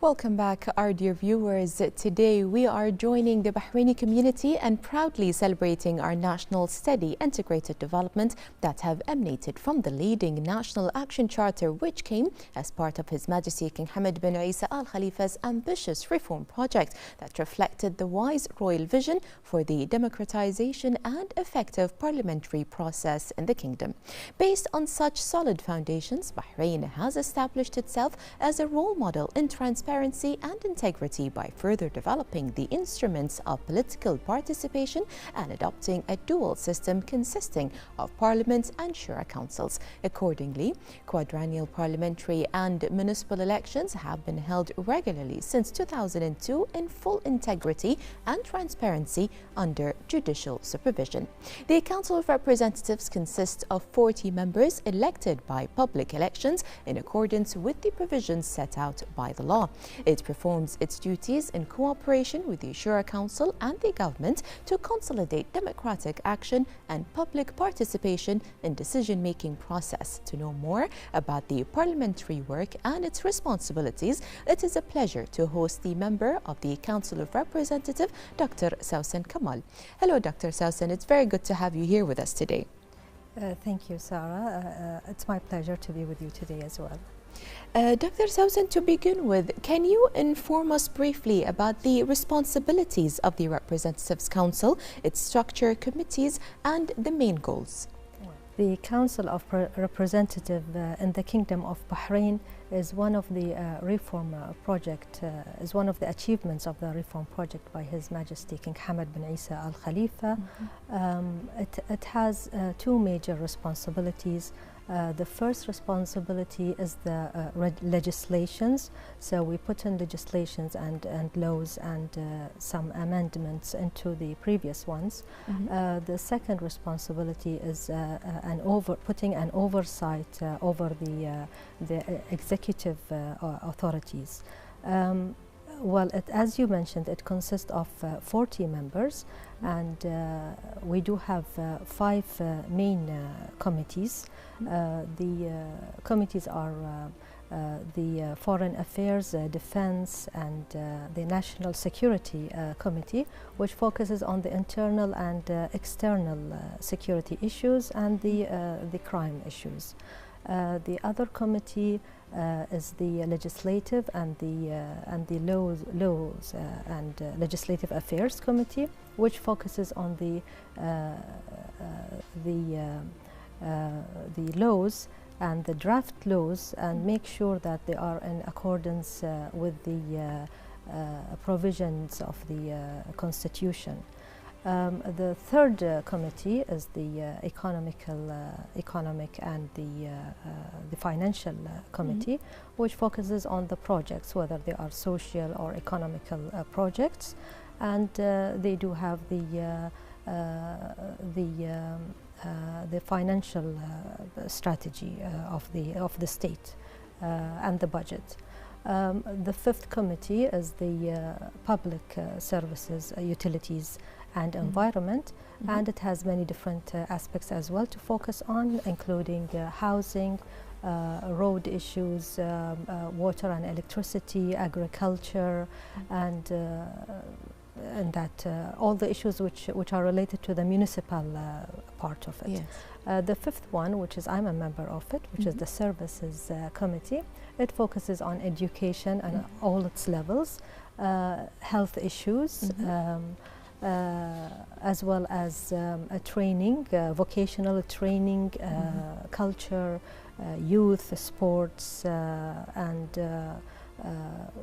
Welcome back, our dear viewers. Today we are joining the Bahraini community and proudly celebrating our national steady integrated development that have emanated from the leading National Action Charter, which came as part of His Majesty King Hamad bin Isa Al Khalifa's ambitious reform project that reflected the wise royal vision for the democratization and effective parliamentary process in the kingdom. Based on such solid foundations, Bahrain has established itself as a role model in transparency and integrity by further developing the instruments of political participation and adopting a dual system consisting of parliament and shura councils. Accordingly, quadrennial parliamentary and municipal elections have been held regularly since 2002 in full integrity and transparency under judicial supervision. The Council of Representatives consists of 40 members elected by public elections in accordance with the provisions set out by the law. It performs its duties in cooperation with the Shura Council and the government to consolidate democratic action and public participation in decision-making process. To know more about the parliamentary work and its responsibilities, it is a pleasure to host the member of the Council of Representatives, Dr. Sawsan Kamal. Hello, Dr. Sawsan. It's very good to have you here with us today. Thank you, Sarah. It's my pleasure to be with you today as well. Dr. Sawsan, to begin with, can you inform us briefly about the responsibilities of the Representatives Council, its structure, committees, and the main goals? The Council of Representatives in the Kingdom of Bahrain is one of the is one of the achievements of the reform project by His Majesty King Hamad bin Isa Al Khalifa. It has two major responsibilities. The first responsibility is the legislations. So we put in legislations and laws and some amendments into the previous ones. The second responsibility is putting an oversight over the executive authorities. Well, as you mentioned, it consists of 40 members, and we do have 5 main committees. The committees are the Foreign Affairs, Defense, and the National Security Committee, which focuses on the internal and external security issues and the crime issues. The other committee is the Legislative and the Laws and Legislative Affairs Committee, which focuses on the laws and the draft laws and make sure that they are in accordance with the provisions of the Constitution. The third committee is the economic and the financial committee, which focuses on the projects, whether they are social or economical projects, and they do have the financial strategy of the state and the budget. The fifth committee is the public services, utilities, and environment, and it has many different aspects as well to focus on, including housing, road issues, water and electricity, agriculture, and all the issues which are related to the municipal part of it. Yes. The fifth one, which is I'm a member of it, which is the Services Committee, it focuses on education and all its levels, health issues, as well as training, vocational training, culture, youth, sports, and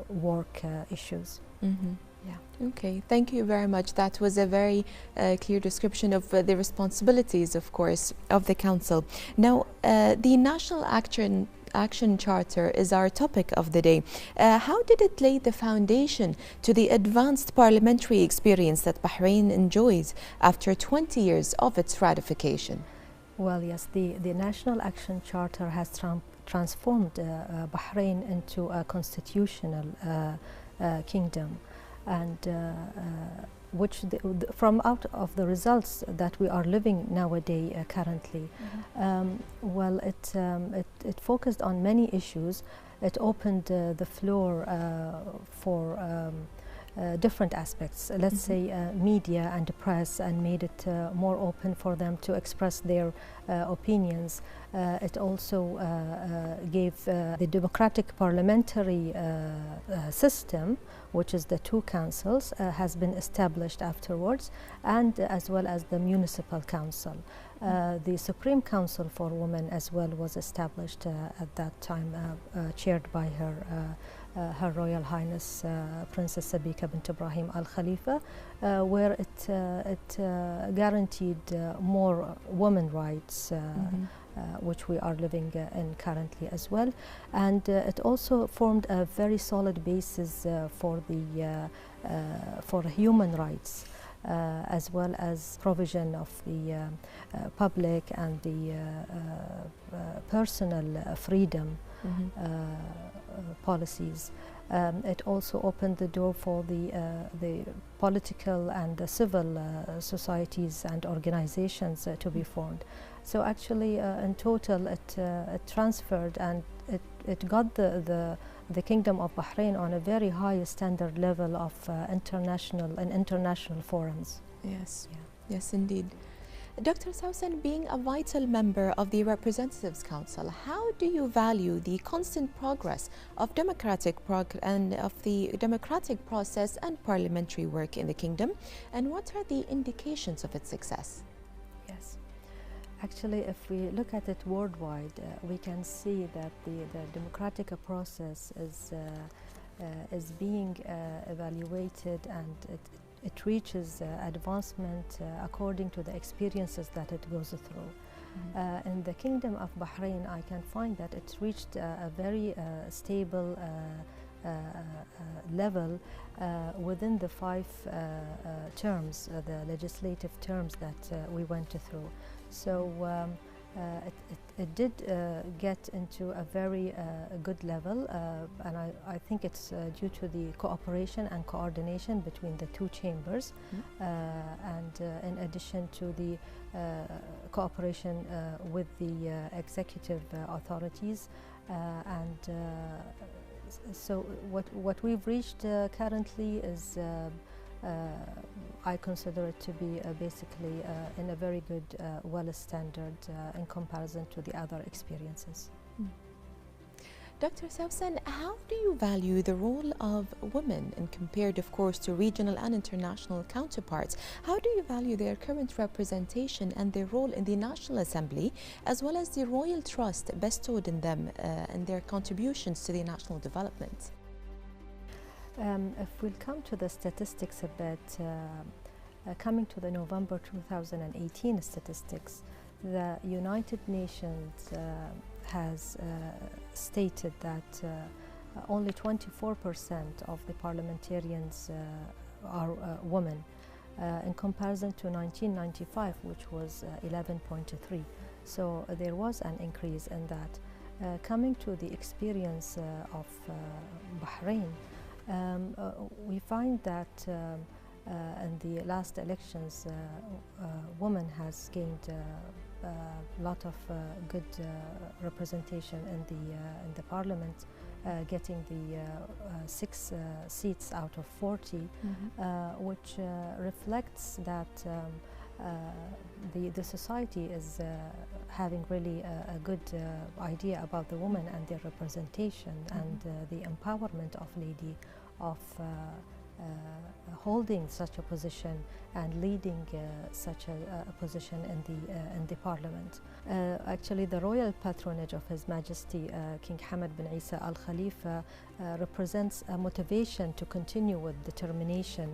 work issues. Yeah. Okay, thank you very much. That was a very clear description of the responsibilities, of course, of the Council. Now, the National Action Charter is our topic of the day. How did it lay the foundation to the advanced parliamentary experience that Bahrain enjoys after 20 years of its ratification? Well, yes, the National Action Charter has transformed Bahrain into a constitutional kingdom, and from out of the results that we are living nowadays currently, well, it focused on many issues it opened the floor for different aspects, let's say media and the press, and made it more open for them to express their opinions. It also gave the democratic parliamentary system, which is the two councils, has been established afterwards, and as well as the municipal council. The Supreme Council for Women as well was established at that time, chaired by Her Royal Highness Princess Sabika bint Ibrahim Al Khalifa, where it guaranteed more women rights, which we are living in currently as well, and it also formed a very solid basis for human rights. As well as provision of the public and the personal freedom policies. It also opened the door for the political and the civil societies and organizations to be formed. So actually, in total, it transferred and it got the Kingdom of Bahrain on a very high standard level of international forums. Yes, yeah. Yes, indeed. Dr. Sawsan, being a vital member of the Representatives Council, how do you value the constant progress of democratic process and parliamentary work in the kingdom, and what are the indications of its success? Yes. Actually, if we look at it worldwide, we can see that the democratic process is being evaluated, and it reaches advancement according to the experiences that it goes through. In the Kingdom of Bahrain, I can find that it's reached a very stable level within the 5 terms, the legislative terms that we went through. So it did get into a very good level, and I think it's due to the cooperation and coordination between the two chambers, and in addition to the cooperation with the executive authorities, and so what we've reached currently is I consider it to be basically in a very good, well-standard in comparison to the other experiences. Dr. Sawsan, how do you value the role of women, and compared, of course, to regional and international counterparts? How do you value their current representation and their role in the National Assembly, as well as the royal trust bestowed in them and their contributions to the national development? If we'll come to the statistics a bit, coming to the November 2018 statistics, the United Nations has stated that only 24% of the parliamentarians are women, in comparison to 1995, which was 11.3. So there was an increase in that. Coming to the experience of Bahrain, we find that in the last elections, women has gained a lot of good representation in the parliament, getting the 6 seats out of 40, which reflects that the society is having really a good idea about the women and their representation, and the empowerment of lady of holding such a position and leading such a position in the parliament. Actually, the royal patronage of His Majesty King Hamad bin Isa Al Khalifa represents a motivation to continue with determination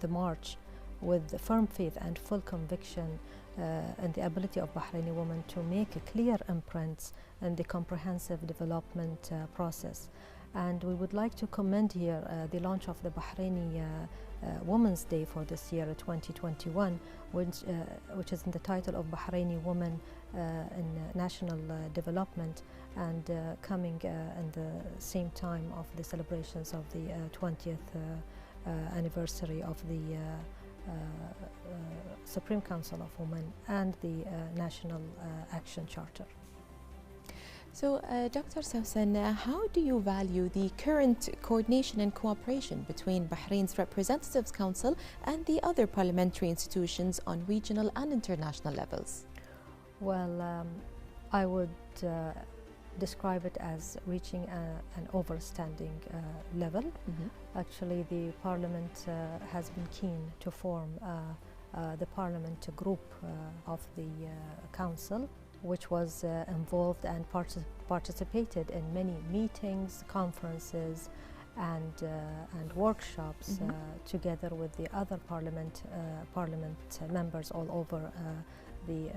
the march, with firm faith and full conviction in the ability of Bahraini women to make a clear imprint in the comprehensive development process. And we would like to commend here the launch of the Bahraini Women's Day for this year, 2021, which is in the title of Bahraini Women in National Development, and coming in the same time of the celebrations of the 20th anniversary of the Supreme Council of Women and the National Action Charter. So, Dr. Sawsan, how do you value the current coordination and cooperation between Bahrain's Representatives Council and the other parliamentary institutions on regional and international levels? Well, I would describe it as reaching an overstanding level. Actually, the Parliament has been keen to form the Parliament group of the Council, which was involved and participated in many meetings, conferences, and workshops together with the other parliament members all over the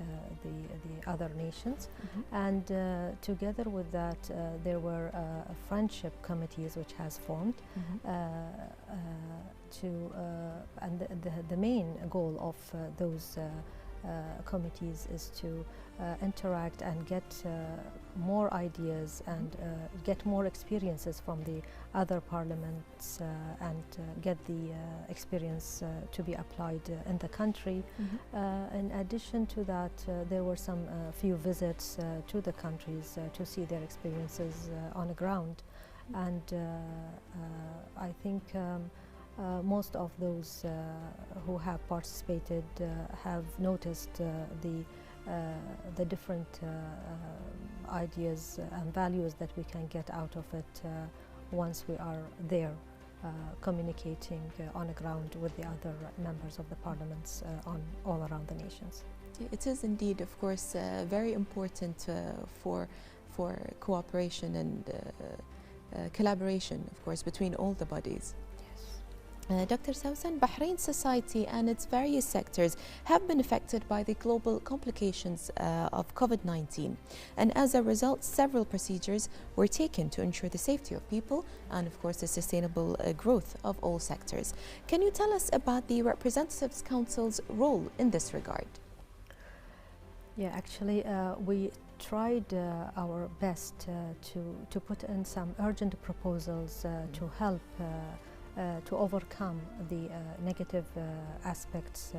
other nations. And together with that, there were friendship committees which has formed and the main goal of those committees is to interact and get more ideas and get more experiences from the other parliaments and get the experience to be applied in the country. In addition to that, there were some few visits to the countries to see their experiences on the ground, and I think most of those who have participated have noticed the different ideas and values that we can get out of it once we are there communicating on the ground with the other members of the parliaments all around the nations. It is indeed, of course, very important for cooperation and collaboration, of course, between all the bodies. Dr. Sawsan, Bahrain society and its various sectors have been affected by the global complications of COVID-19, and as a result several procedures were taken to ensure the safety of people and of course the sustainable growth of all sectors. Can you tell us about the Representatives Council's role in this regard? Yeah, actually we tried our best to put in some urgent proposals to help to overcome the negative aspects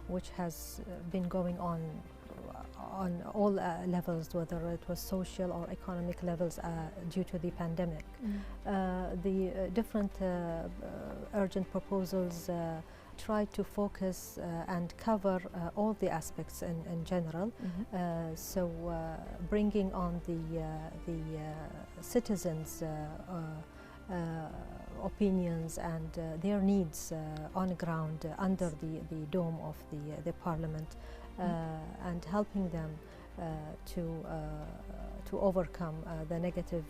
which has been going on all levels, whether it was social or economic levels due to the pandemic. The different urgent proposals tried to focus and cover all the aspects in general. So bringing on the citizens' opinions and their needs on the ground under the dome of the parliament, and helping them to overcome the negative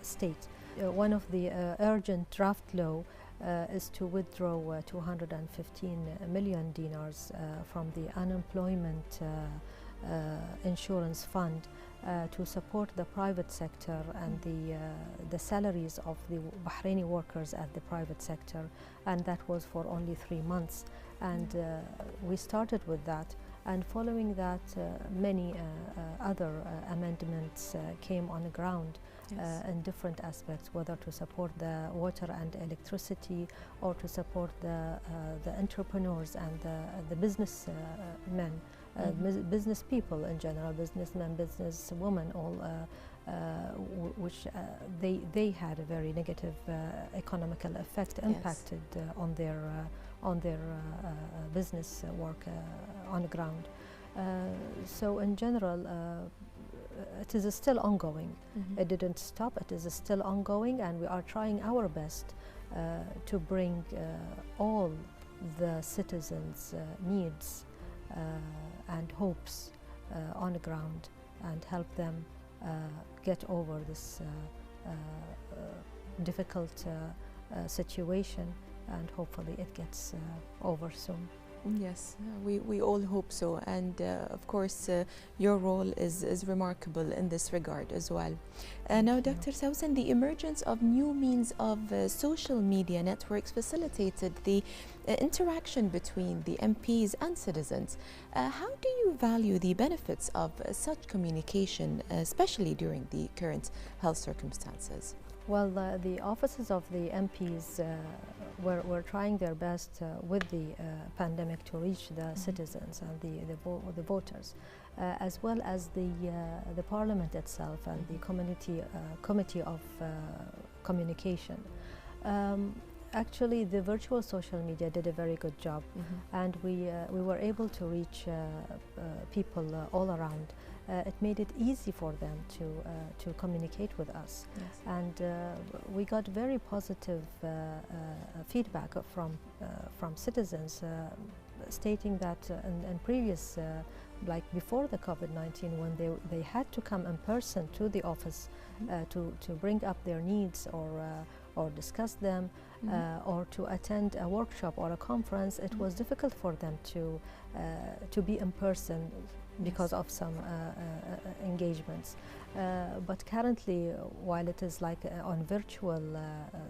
state. One of the urgent draft law is to withdraw 215 million dinars from the unemployment insurance fund to support the private sector and the salaries of the Bahraini workers at the private sector, and that was for only 3 months. And we started with that, and following that many other amendments came on the ground. In different aspects, whether to support the water and electricity or to support the entrepreneurs and the business men, business people in general, businessmen, businesswomen, all which they had a very negative economical effect impacted on their business work on the ground. So in general, it is still ongoing. It didn't stop, it is still ongoing, and we are trying our best to bring all the citizens' needs and hopes on the ground and help them get over this difficult situation, and hopefully it gets over soon. Yes, we all hope so, and of course your role is remarkable in this regard as well. Now, Dr. Sawsan, the emergence of new means of social media networks facilitated the interaction between the MPs and citizens. How do you value the benefits of such communication, especially during the current health circumstances? Well, the offices of the MPs were trying their best with the pandemic to reach the citizens and the voters, as well as the parliament itself and the committee of communication. Actually, the virtual social media did a very good job, and we were able to reach people all around. It made it easy for them to communicate with us, yes. And we got very positive feedback from citizens, stating that in previous, like before the COVID-19, when they had to come in person to the office to bring up their needs or discuss them, or to attend a workshop or a conference, it was difficult for them to be in person because of some engagements. But currently, while it is like on virtual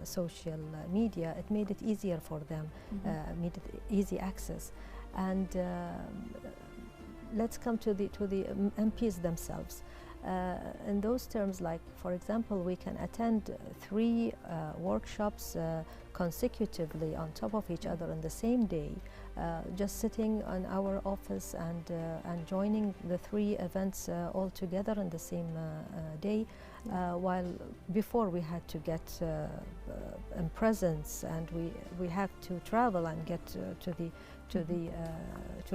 social media, it made it easier for them, made it easy access. And let's come to the MPs themselves. In those terms, like for example, we can attend 3 workshops consecutively on top of each other on the same day, just sitting on our office and joining the 3 events all together in the same day, while before we had to get in presence, and we have to travel and get to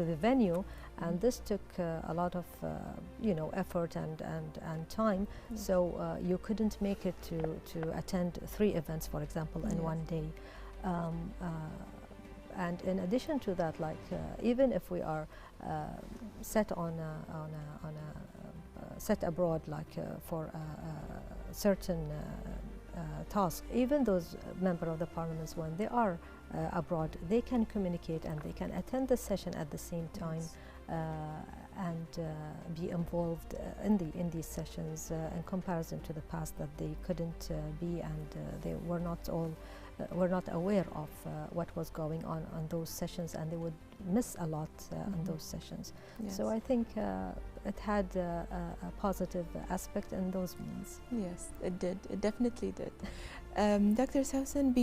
the venue, and this took a lot of effort and time. Yes. So you couldn't make it to attend 3 events, for example, in one day. And in addition to that, like even if we are set on a set abroad, like for a certain task, even those members of the parliaments, when they are abroad, they can communicate and they can attend the session at the same time. Yes. And be involved in these sessions in comparison to the past, that they couldn't be, and they were not aware of what was going on those sessions, and they would miss a lot on those sessions. Yes. So I think it had a positive aspect in those means. Yes, it did. It definitely did. Dr. Sawsan,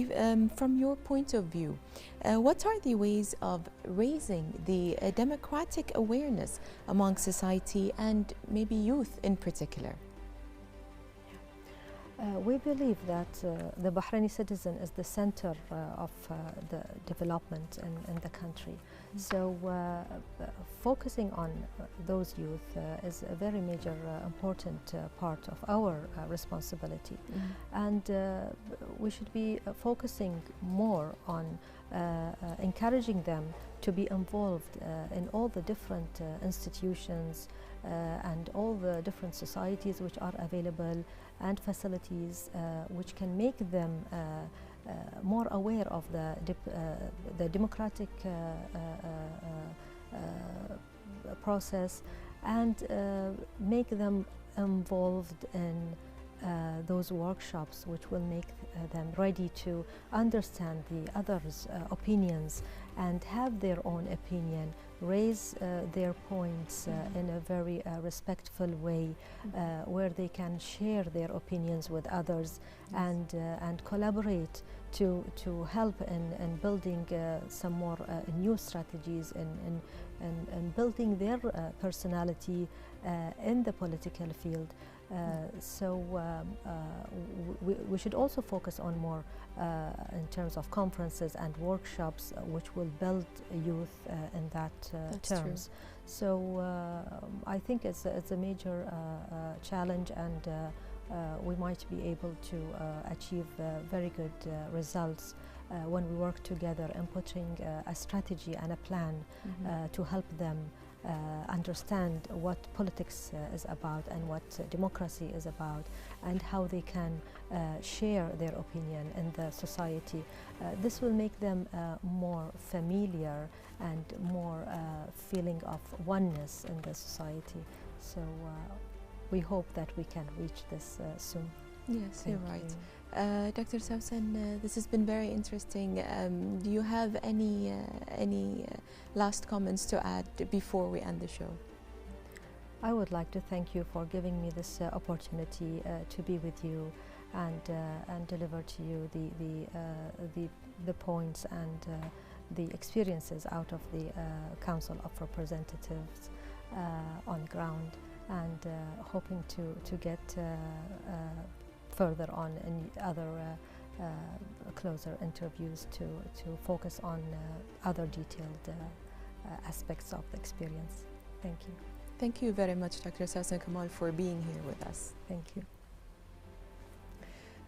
from your point of view, what are the ways of raising the democratic awareness among society and maybe youth in particular? We believe that the Bahraini citizen is the center of the development in the country. So focusing on those youth is a very major important part of our responsibility. And we should be focusing more on encouraging them to be involved in all the different institutions and all the different societies which are available, and facilities which can make them more aware of the democratic process, and make them involved in those workshops, which will make them ready to understand the others' opinions and have their own opinion, raise their points in a very respectful way, where they can share their opinions with others, and collaborate to help in building some more new strategies and building their personality in the political field. So we should also focus on more in terms of conferences and workshops, which will build youth in that terms. True. So I think it's a major challenge, and we might be able to achieve very good results when we work together in putting a strategy and a plan to help them understand what politics is about and what democracy is about, and how they can share their opinion in the society. This will make them more familiar and more feeling of oneness in the society. So we hope that we can reach this soon. Yes, you're right. Dr. Sawsan, this has been very interesting. Do you have any last comments to add before we end the show? I would like to thank you for giving me this opportunity to be with you, and deliver to you the points and the experiences out of the Council of Representatives on ground, and hoping to get further on in other closer interviews to focus on other detailed aspects of the experience. Thank you. Thank you very much, Dr. Sawsan Kamal, for being here with us. Thank you.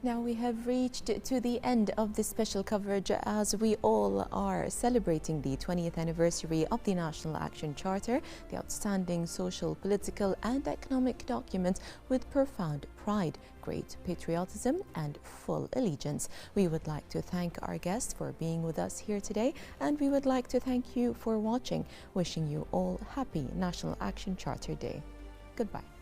Now we have reached to the end of this special coverage as we all are celebrating the 20th anniversary of the National Action Charter, the outstanding social, political and economic document with profound pride, great patriotism and full allegiance. We would like to thank our guests for being with us here today, and we would like to thank you for watching, wishing you all happy National Action Charter Day. Goodbye.